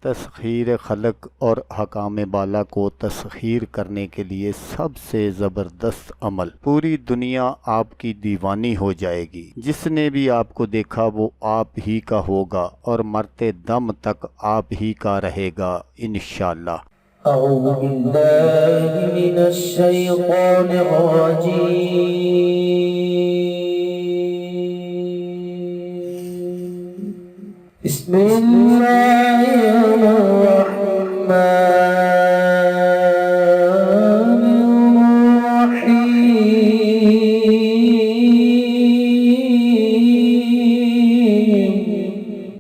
تسخیر خلق اور حکام بالا کو تسخیر کرنے کے لیے سب سے زبردست عمل، پوری دنیا آپ کی دیوانی ہو جائے گی۔ جس نے بھی آپ کو دیکھا وہ آپ ہی کا ہوگا اور مرتے دم تک آپ ہی کا رہے گا انشاءاللہ۔ اعوذ باللہ من الشیطان الرجیم، بسم اللہ الرحمن الرحیم۔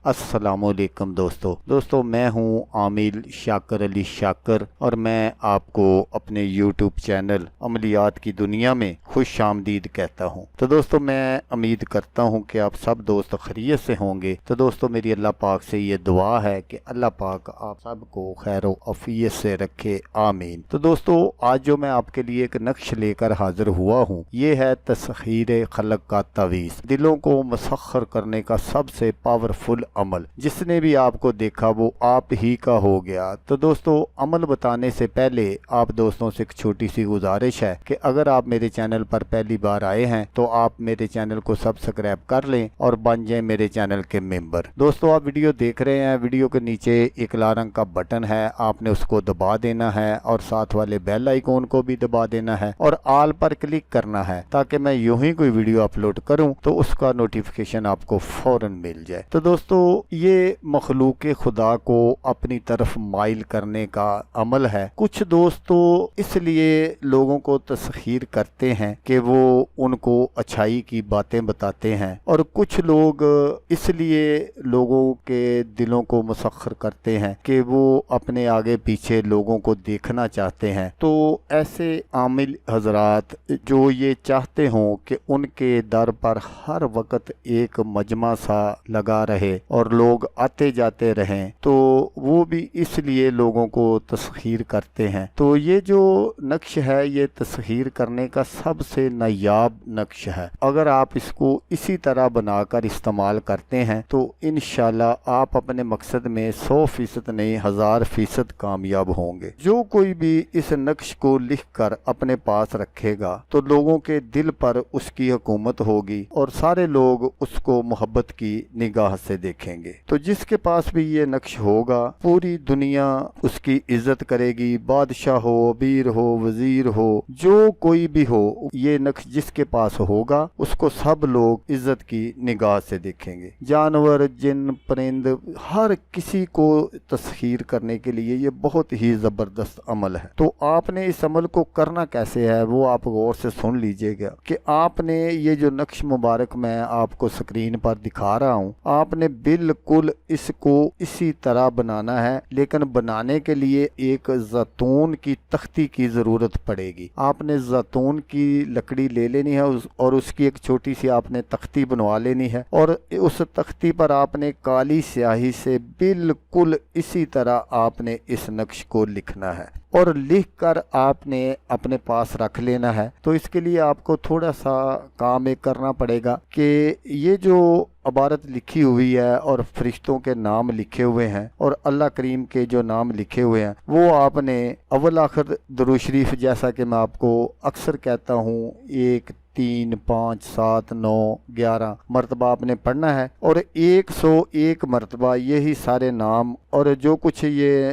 السلام علیکم دوستو میں ہوں عامل شاکر علی شاکر، اور میں آپ کو اپنے یوٹیوب چینل عملیات کی دنیا میں خوش آمدید کہتا ہوں۔ تو دوستو میں امید کرتا ہوں کہ آپ سب دوست خیریت سے ہوں گے۔ تو دوستو میری اللہ پاک سے یہ دعا ہے کہ اللہ پاک آپ سب کو خیر و عافیت سے رکھے، آمین۔ تو دوستو آج جو میں آپ کے لیے ایک نقش لے کر حاضر ہوا ہوں، یہ ہے تسخیر خلق کا تعویذ، دلوں کو مسخر کرنے کا سب سے پاورفل عمل۔ جس نے بھی آپ کو دیکھا وہ آپ ہی کا ہو گیا۔ تو دوستو عمل بتانے سے پہلے آپ دوستوں سے ایک چھوٹی سی گزارش ہے کہ اگر آپ میرے چینل پر پہلی بار آئے ہیں تو آپ میرے چینل کو سبسکرائب کر لیں اور بن جائیں میرے چینل کے ممبر۔ دوستو آپ ویڈیو دیکھ رہے ہیں، ویڈیو کے نیچے ایک لال رنگ کا بٹن ہے، آپ نے اس کو دبا دینا ہے اور ساتھ والے بیل آئیکن کو بھی دبا دینا ہے اور آل پر کلک کرنا ہے تاکہ میں یوں ہی کوئی ویڈیو اپلوڈ کروں تو اس کا نوٹیفیکیشن آپ کو فوراً مل جائے۔ تو دوستو یہ مخلوق خدا کو اپنی طرف مائل کرنے کا عمل ہے۔ کچھ دوستو اس لیے لوگوں کو تسخیر کرتے ہیں کہ وہ ان کو اچھائی کی باتیں بتاتے ہیں، اور کچھ لوگ اس لیے لوگوں کے دلوں کو مسخر کرتے ہیں کہ وہ اپنے آگے پیچھے لوگوں کو دیکھنا چاہتے ہیں۔ تو ایسے عامل حضرات جو یہ چاہتے ہوں کہ ان کے در پر ہر وقت ایک مجمع سا لگا رہے اور لوگ آتے جاتے رہیں، تو وہ بھی اس لیے لوگوں کو تسخیر کرتے ہیں۔ تو یہ جو نقش ہے یہ تسخیر کرنے کا سب سے نایاب نقش ہے۔ اگر آپ اس کو اسی طرح بنا کر استعمال کرتے ہیں تو انشاءاللہ آپ اپنے مقصد میں 100% نہیں 1000% کامیاب ہوں گے۔ جو کوئی بھی اس نقش کو لکھ کر اپنے پاس رکھے گا تو لوگوں کے دل پر اس کی حکومت ہوگی اور سارے لوگ اس کو محبت کی نگاہ سے دیکھیں گے۔ تو جس کے پاس بھی یہ نقش ہوگا پوری دنیا اس کی عزت کرے گی، بادشاہ ہو، امیر ہو، وزیر ہو، جو کوئی بھی ہو، یہ نقش جس کے پاس ہوگا اس کو سب لوگ عزت کی نگاہ سے دیکھیں گے۔ جانور، جن، پرند، ہر کسی کو تسخیر کرنے کے لیے یہ بہت ہی زبردست عمل ہے۔ تو آپ نے اس عمل کو کرنا کیسے ہے وہ آپ غور سے سن لیجئے گا کہ آپ نے یہ جو نقش مبارک میں آپ کو سکرین پر دکھا رہا ہوں، آپ نے بالکل اس کو اسی طرح بنانا ہے، لیکن بنانے کے لیے ایک زیتون کی تختی کی ضرورت پڑے گی۔ آپ نے زیتون کی لکڑی لے لینی ہے اور اس کی ایک چھوٹی سی آپ نے تختی بنوا لینی ہے، اور اس تختی پر آپ نے کالی سیاہی سے بالکل اسی طرح آپ نے اس نقش کو لکھنا ہے اور لکھ کر آپ نے اپنے پاس رکھ لینا ہے۔ تو اس کے لیے آپ کو تھوڑا سا کام ایک کرنا پڑے گا کہ یہ جو عبارت لکھی ہوئی ہے اور فرشتوں کے نام لکھے ہوئے ہیں اور اللہ کریم کے جو نام لکھے ہوئے ہیں وہ آپ نے اول آخر درود شریف، جیسا کہ میں آپ کو اکثر کہتا ہوں، 1 3 5 7 9 11 مرتبہ آپ نے پڑھنا ہے، اور 101 مرتبہ یہی سارے نام اور جو کچھ یہ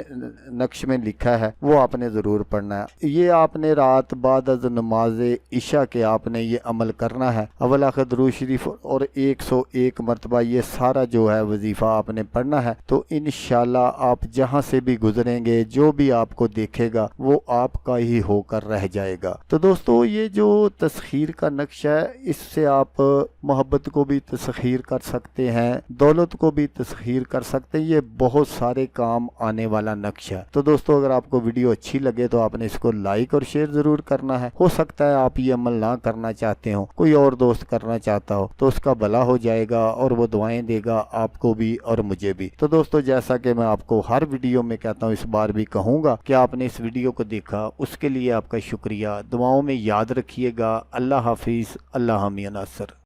نقش میں لکھا ہے وہ آپ نے ضرور پڑھنا ہے۔ یہ آپ نے رات بعد از نماز عشاء کے آپ نے یہ عمل کرنا ہے، اول آخر درود شریف اور 101 مرتبہ یہ سارا جو ہے وظیفہ آپ نے پڑھنا ہے۔ تو انشاءاللہ آپ جہاں سے بھی گزریں گے جو بھی آپ کو دیکھے گا وہ آپ کا ہی ہو کر رہ جائے گا۔ تو دوستو یہ جو تسخیر کا نقش ہے اس سے آپ محبت کو بھی تسخیر کر سکتے ہیں، دولت کو بھی تسخیر کر سکتے ہیں، یہ بہت سارے کام آنے والا نقش ہے۔ تو دوستو اگر آپ کو ویڈیو اچھی لگے تو آپ نے اس کو لائک اور شیئر ضرور کرنا ہے۔ ہو سکتا ہے آپ یہ عمل نہ کرنا چاہتے ہو، کوئی اور دوست کرنا چاہتا ہو تو اس کا بھلا ہو جائے گا اور وہ دعائیں دے گا آپ کو بھی اور مجھے بھی۔ تو دوستو جیسا کہ میں آپ کو ہر ویڈیو میں کہتا ہوں اس بار بھی کہوں گا کہ آپ نے اس ویڈیو کو دیکھا، اس کے لیے آپ کا شکریہ، دعاؤں میں یاد رکھیے گا۔ اللہ حافظ، اللہ حامی ناصر۔